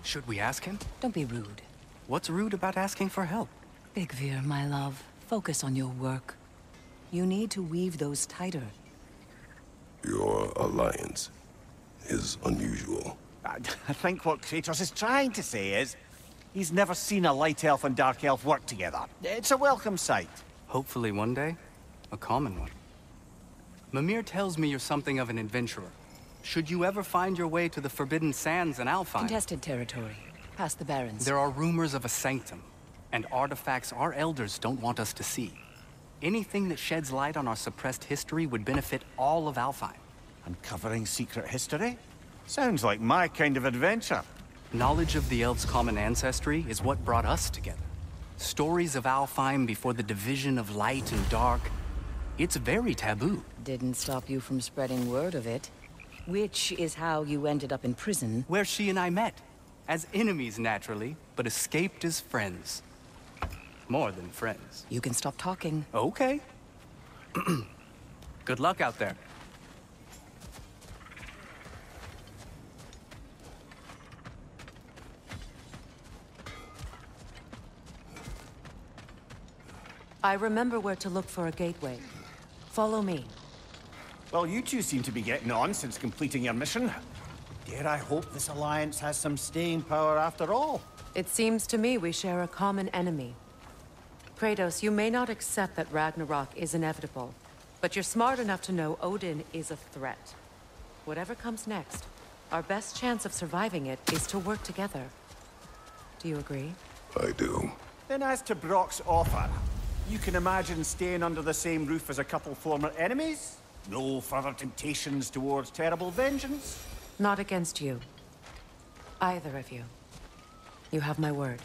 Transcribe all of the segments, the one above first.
Should we ask him? Don't be rude. What's rude about asking for help? Bigvir, my love, focus on your work. You need to weave those tighter. Your alliance is unusual. I think what Kratos is trying to say is, he's never seen a light elf and dark elf work together. It's a welcome sight. Hopefully one day, a common one. Mimir tells me you're something of an adventurer. Should you ever find your way to the Forbidden Sands in Alfheim... Contested territory. Past the Barrens. There are rumors of a Sanctum, and artifacts our elders don't want us to see. Anything that sheds light on our suppressed history would benefit all of Alfheim. Uncovering secret history? Sounds like my kind of adventure. Knowledge of the elves' common ancestry is what brought us together. Stories of Alfheim before the division of light and dark. It's very taboo. Didn't stop you from spreading word of it. Which is how you ended up in prison. Where she and I met. As enemies, naturally, but escaped as friends. More than friends. You can stop talking. Okay. Good luck out there. I remember where to look for a gateway. Follow me. Well, you two seem to be getting on since completing your mission. Dare I hope this alliance has some staying power after all? It seems to me we share a common enemy. Kratos, you may not accept that Ragnarok is inevitable, but you're smart enough to know Odin is a threat. Whatever comes next, our best chance of surviving it is to work together. Do you agree? I do. Then as to Brock's offer, you can imagine staying under the same roof as a couple former enemies? No further temptations towards terrible vengeance? Not against you. Either of you. You have my word.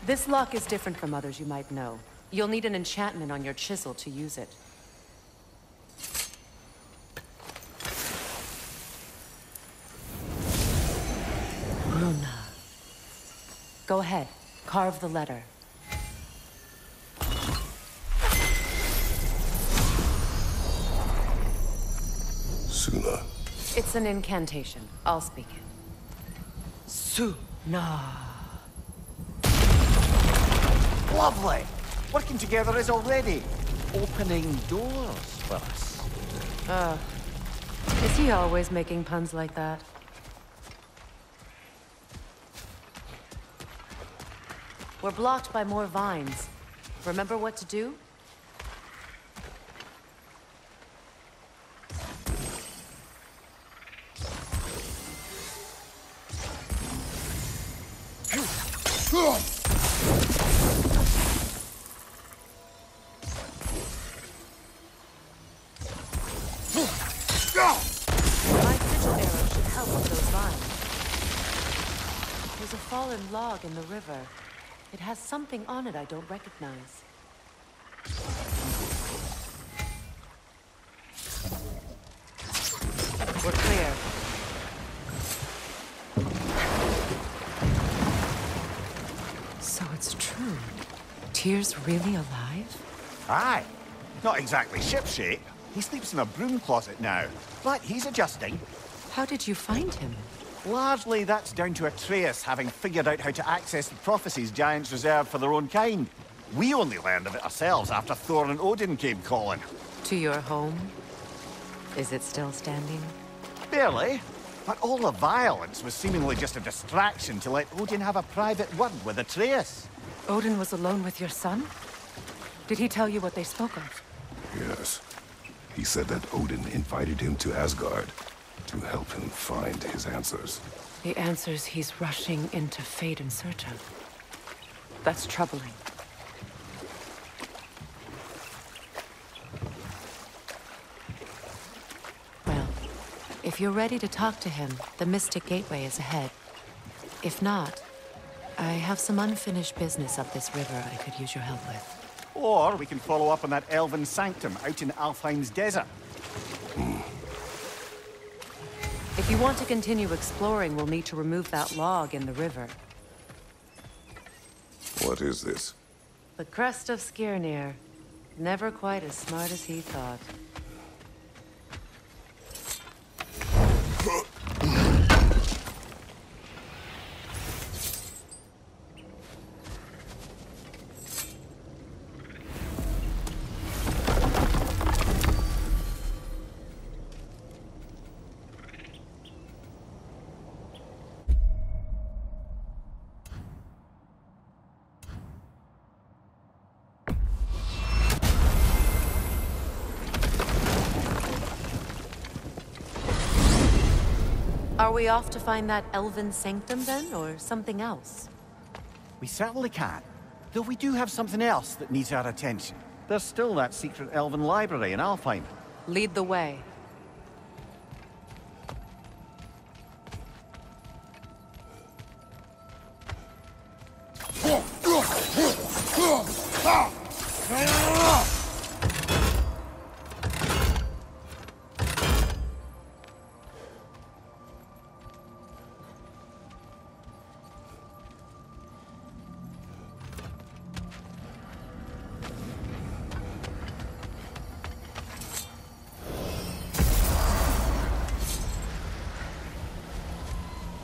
This lock is different from others you might know. You'll need an enchantment on your chisel to use it. Luna. Go ahead. Carve the letter. Suna. It's an incantation. I'll speak it. Suna. Lovely! Working together is already opening doors for us. Is he always making puns like that? We're blocked by more vines. Remember what to do? My sigil arrow should help with those vines. There's a fallen log in the river. It has something on it I don't recognize. We're clear. So it's true. Tyr's really alive? Aye. Not exactly shipshape. He sleeps in a broom closet now, but he's adjusting. How did you find him? Largely, that's down to Atreus having figured out how to access the prophecies giants reserve for their own kind. We only learned of it ourselves after Thor and Odin came calling. To your home? Is it still standing? Barely. But all the violence was seemingly just a distraction to let Odin have a private word with Atreus. Odin was alone with your son? Did he tell you what they spoke of? Yes. He said that Odin invited him to Asgard to help him find his answers. The answers he's rushing into fate in search of. That's troubling. Well, if you're ready to talk to him, the Mystic Gateway is ahead. If not, I have some unfinished business up this river I could use your help with. Or we can follow up on that Elven Sanctum out in Alfheim's desert. If you want to continue exploring, we'll need to remove that log in the river. What is this? The crest of Skirnir. Never quite as smart as he thought. Are we off to find that Elven Sanctum then, or something else? We certainly can. Though we do have something else that needs our attention. There's still that secret Elven library in Alfheim. Lead the way.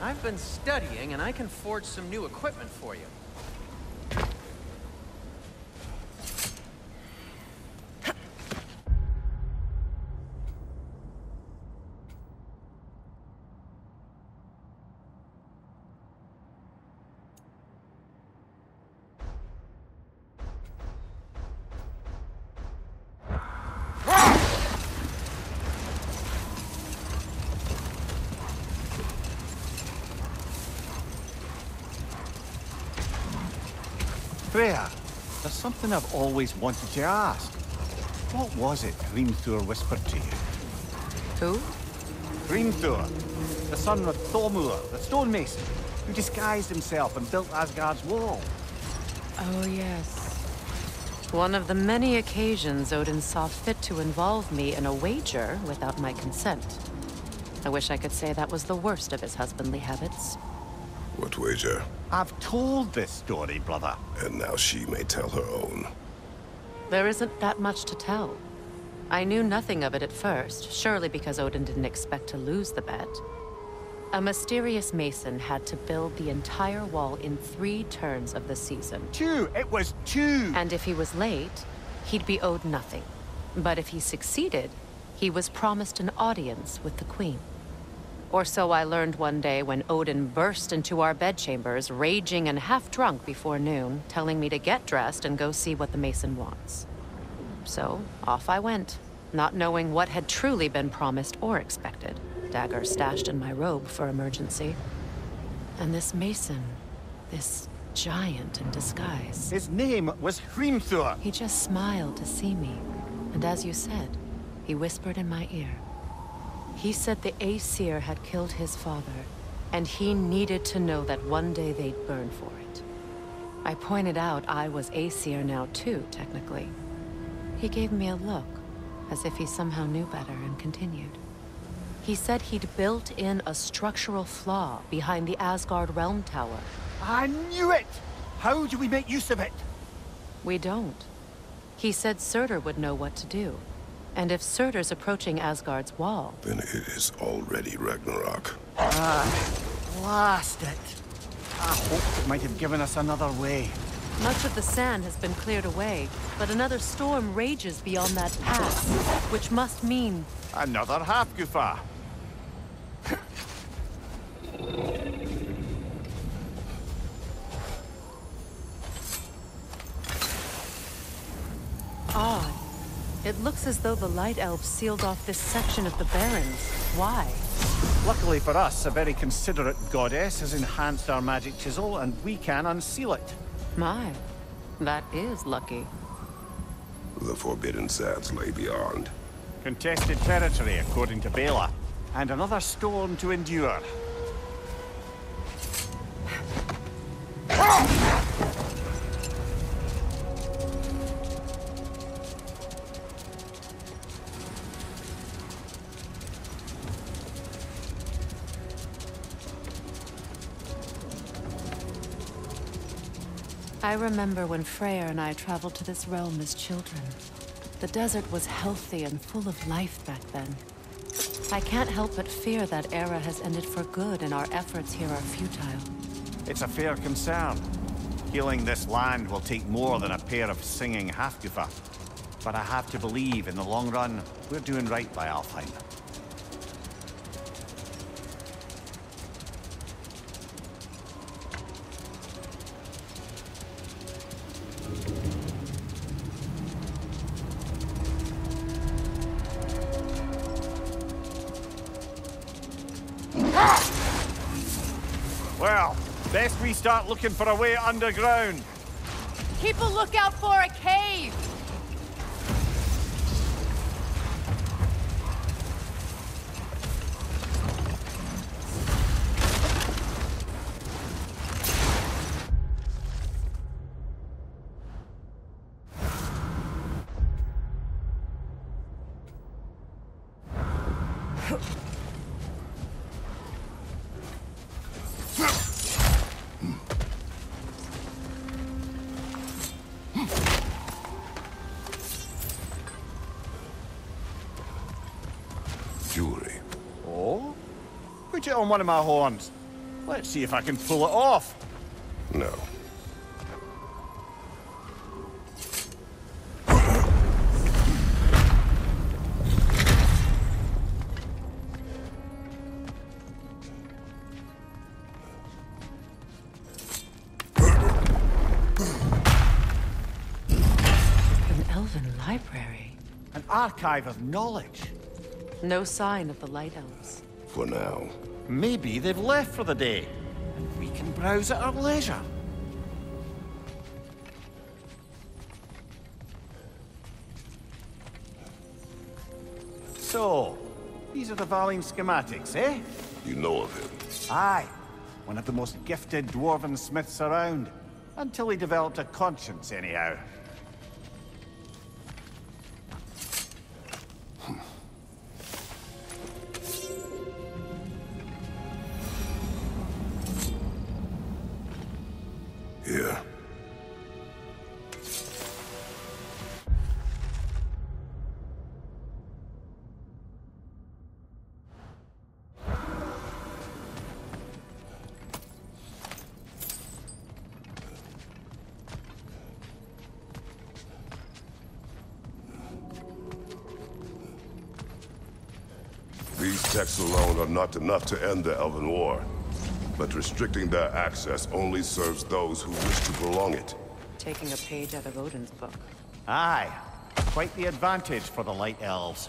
I've been studying, and I can forge some new equipment for you. Freya, there's something I've always wanted to ask. What was it Hrimthur whispered to you? Who? Hrimthur, the son of Thormur, the stonemason, who disguised himself and built Asgard's wall. Oh, yes. One of the many occasions Odin saw fit to involve me in a wager without my consent. I wish I could say that was the worst of his husbandly habits. What wager? I've told this story, brother. And now she may tell her own. There isn't that much to tell. I knew nothing of it at first, surely because Odin didn't expect to lose the bet. A mysterious mason had to build the entire wall in 3 turns of the season. 2! It was 2! And if he was late, he'd be owed nothing. But if he succeeded, he was promised an audience with the queen. Or so I learned one day when Odin burst into our bedchambers, raging and half-drunk before noon, telling me to get dressed and go see what the mason wants. So, off I went, not knowing what had truly been promised or expected. Dagger stashed in my robe for emergency. And this mason, this giant in disguise. His name was Hrimthur. He just smiled to see me, and as you said, he whispered in my ear. He said the Aesir had killed his father, and he needed to know that one day they'd burn for it. I pointed out I was Aesir now too, technically. He gave me a look, as if he somehow knew better, and continued. He said he'd built in a structural flaw behind the Asgard Realm Tower. I knew it! How do we make use of it? We don't. He said Surtur would know what to do. And if Surtur's approaching Asgard's wall... Then it is already Ragnarok. Blast it! I hoped it might have given us another way. Much of the sand has been cleared away, but another storm rages beyond that pass, which must mean... Another half-goofa. Odd. It looks as though the Light Elves sealed off this section of the Barrens. Why? Luckily for us, a very considerate goddess has enhanced our magic chisel, and we can unseal it. My, that is lucky. The forbidden sands lay beyond. Contested territory, according to Bela. And another storm to endure. I remember when Freyr and I traveled to this realm as children. The desert was healthy and full of life back then. I can't help but fear that era has ended for good and our efforts here are futile. It's a fair concern. Healing this land will take more than a pair of singing half-goofa. But I have to believe, in the long run, we're doing right by Alfheim. Well, best we start looking for a way underground. Keep a lookout for a cave! Jewelry. Oh? Put it on one of my horns. Let's see if I can pull it off. No. An Elven library. An archive of knowledge. No sign of the Light Elves. For now. Maybe they've left for the day, and we can browse at our leisure. So, these are the Valine schematics, eh? You know of him. Aye. One of the most gifted dwarven smiths around. Until he developed a conscience, anyhow. Here. These texts alone are not enough to end the Elven War. But restricting their access only serves those who wish to prolong it. Taking a page out of Odin's book. Aye. Quite the advantage for the Light Elves.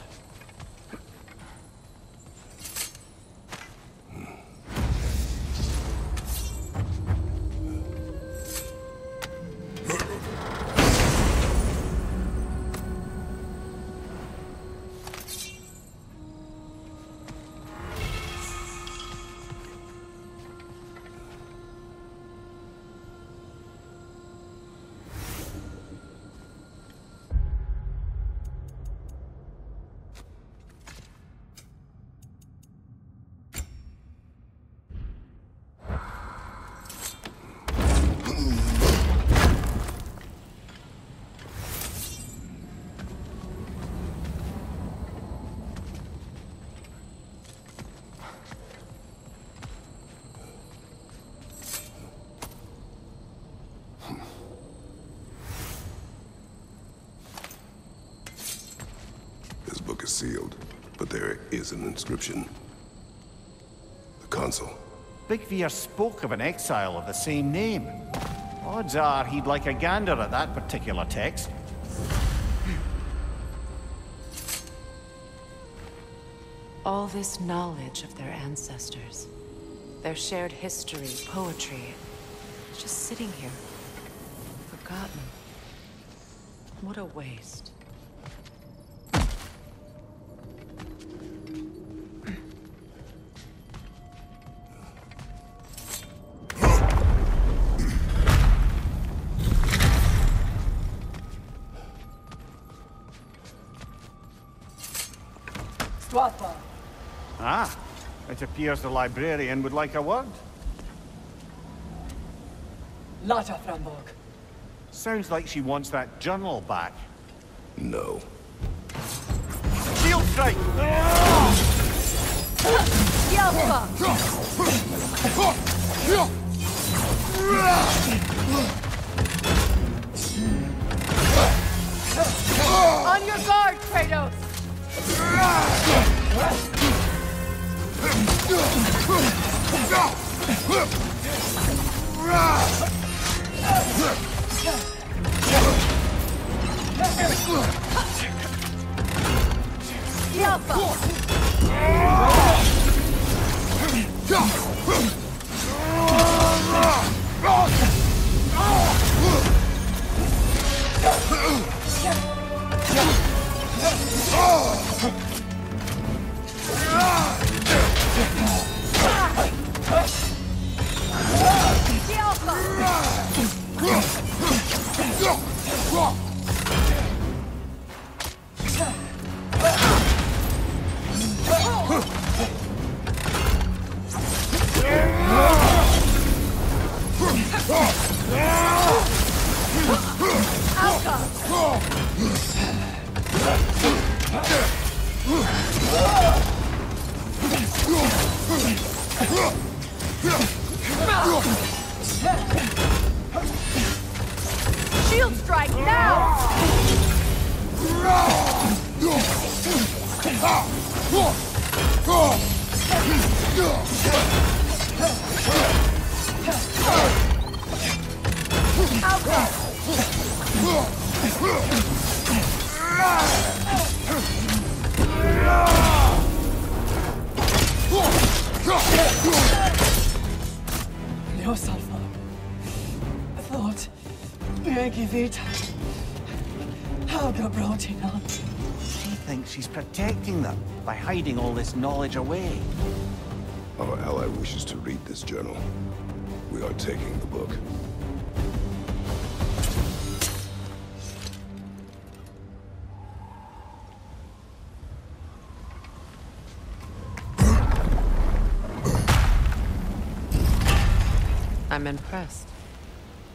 sealed, but there is an inscription. The console. Big Veer spoke of an exile of the same name. Odds are he'd like a gander at that particular text. All this knowledge of their ancestors, their shared history, poetry, it's just sitting here, forgotten. What a waste. Swapa. Ah, it appears the librarian would like a word. Lata Framborg. Sounds like she wants that journal back. No. Shield strike! On your guard, Kratos! Shield strike now! No, Salva. I thought Bianchi Vita. How got brought in on? She thinks she's protecting them by hiding all this knowledge away. Our ally wishes to read this journal. We are taking the book. I'm impressed.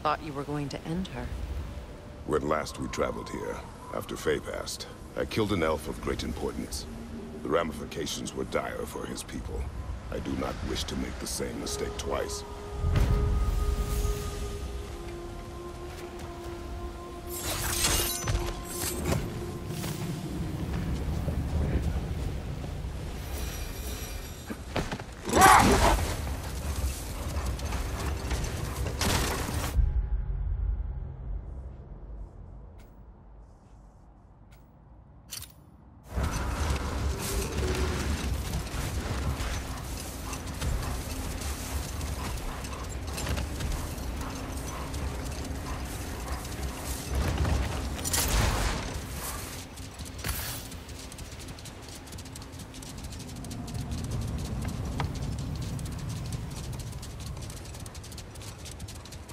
Thought you were going to end her. When last we traveled here, after Faye passed, I killed an elf of great importance. The ramifications were dire for his people. I do not wish to make the same mistake twice.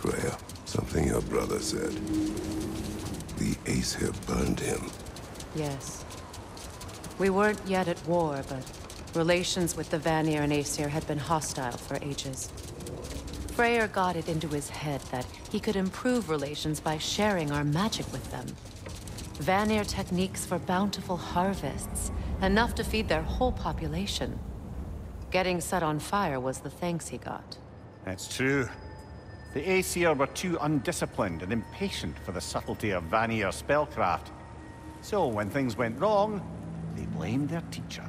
Freya, something your brother said. The Aesir burned him. Yes. We weren't yet at war, but relations with the Vanir and Aesir had been hostile for ages. Freyr got it into his head that he could improve relations by sharing our magic with them. Vanir techniques for bountiful harvests, enough to feed their whole population. Getting set on fire was the thanks he got. That's true. The Aesir were too undisciplined and impatient for the subtlety of Vanir spellcraft. So when things went wrong, they blamed their teacher.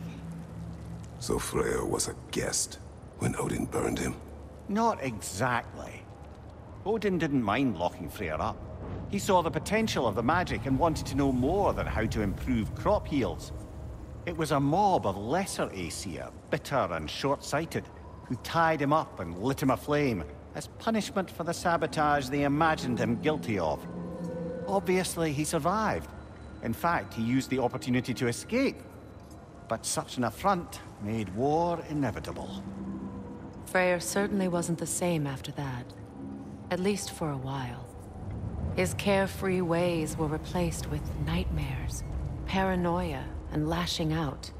So Freyr was a guest when Odin burned him? Not exactly. Odin didn't mind locking Freyr up. He saw the potential of the magic and wanted to know more than how to improve crop yields. It was a mob of lesser Aesir, bitter and short-sighted, who tied him up and lit him aflame as punishment for the sabotage they imagined him guilty of. Obviously, he survived. In fact, he used the opportunity to escape. But such an affront made war inevitable. Freyr certainly wasn't the same after that. At least for a while. His carefree ways were replaced with nightmares, paranoia, and lashing out.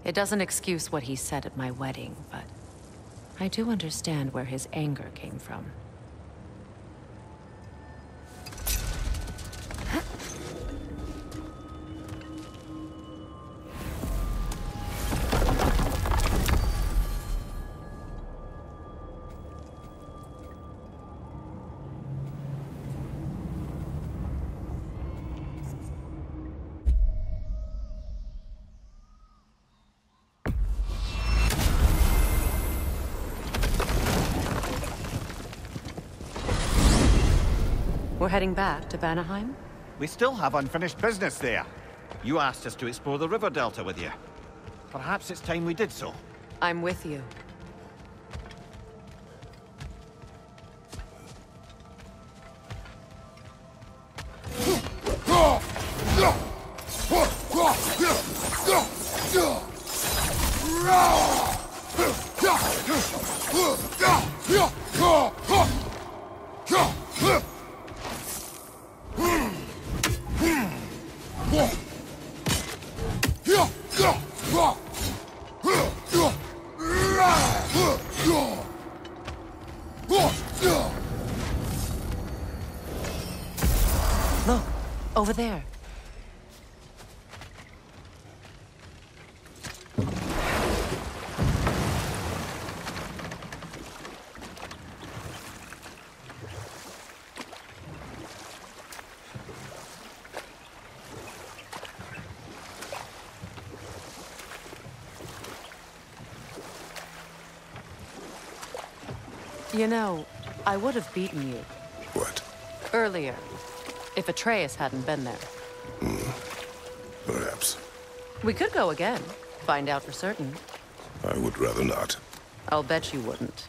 It doesn't excuse what he said at my wedding, but I do understand where his anger came from. We're heading back to Vanaheim? We still have unfinished business there. You asked us to explore the river delta with you. Perhaps it's time we did so. I'm with you. Look, over there. You know, I would have beaten you. What? Earlier, if Atreus hadn't been there. Perhaps. We could go again, find out for certain. I would rather not. I'll bet you wouldn't.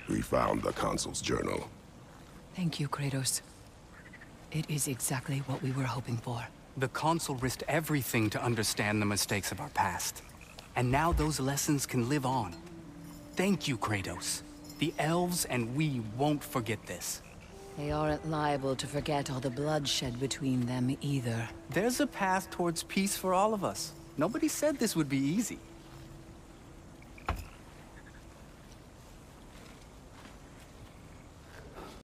We found the Consul's journal. Thank you, Kratos. It is exactly what we were hoping for. The Consul risked everything to understand the mistakes of our past. And now those lessons can live on. Thank you, Kratos. The elves and we won't forget this. They aren't liable to forget all the bloodshed between them either. There's a path towards peace for all of us. Nobody said this would be easy.